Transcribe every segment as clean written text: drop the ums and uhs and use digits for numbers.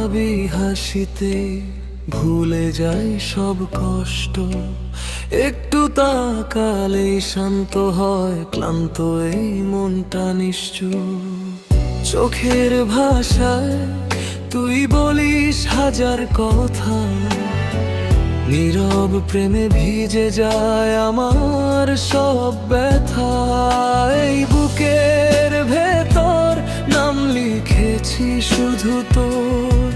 মায়াবী হাসিতে ভুলে যায় সব কষ্ট। একটু তাকালেই শান্ত হয় ক্লান্ত এই মনটা নিশ্চুপ। চোখের ভাষায় তুই বলিস হাজার কথা, নীরব প্রেমে ভিজে যায় আমার সব ব্যথা। এই বুকের ভেতর নাম লিখেছি শুধু তোর,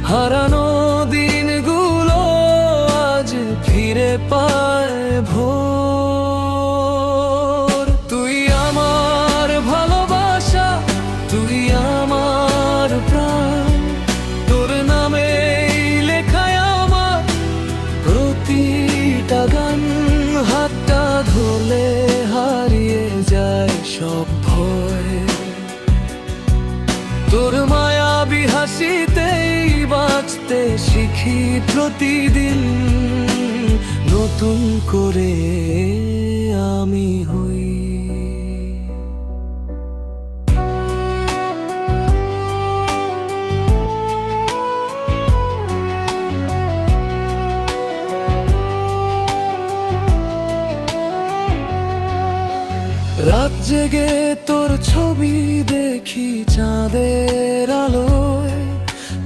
হারানো দিনগুলো আজ ফিরে পায় ভোর। তুই আমার ভালোবাসা, তুই আমার প্রাণ, তোর নামে লেখায় আমার প্রতিটা গান। হাতটা ধরলে হারিয়ে যায় সব ভয়, তোর মায়াবী হাসিতেই বাঁচতে শিখি প্রতিদিন। নতুন করে আমি হই। রাত জেগে তোর ছবি দেখি চাঁদের আলোয়,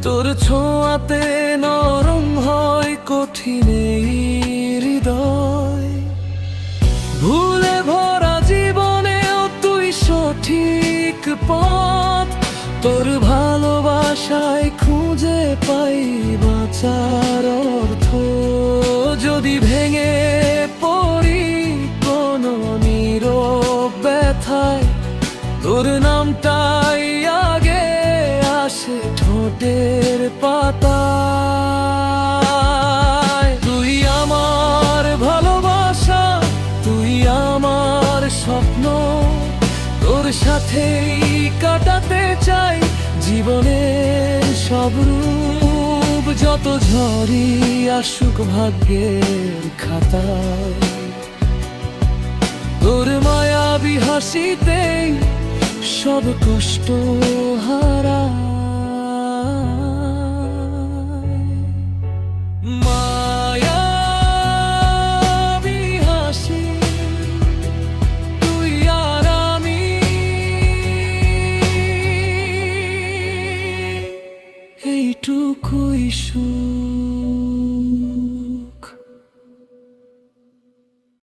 তোর ছোঁয়াতে নরম হয় কঠিন এই হৃদয়। ভুলে ভরা জীবনেও তুই সঠিক পথ, তোর ভালোবাসায় খুঁজে পাই বাঁচার অর্থ। যদি ভেঙে পড়ি কোনো নীরব ব্যথায়, তোর নামটাই আগে আসে ঠোঁটের পাতায়। তুই আমার ভালোবাসা, তুই আমার স্বপ্ন, তোর সাথেই কাটাতে চাই জীবনের সব রূপ। যত ঝড়ই আসুক ভাগ্যের খাতায়, তোর মায়াবী হাসিতেই সব কষ্ট হারায়। মায়াবী হাসি, তুই আর আমি, এইটুকুই সুর।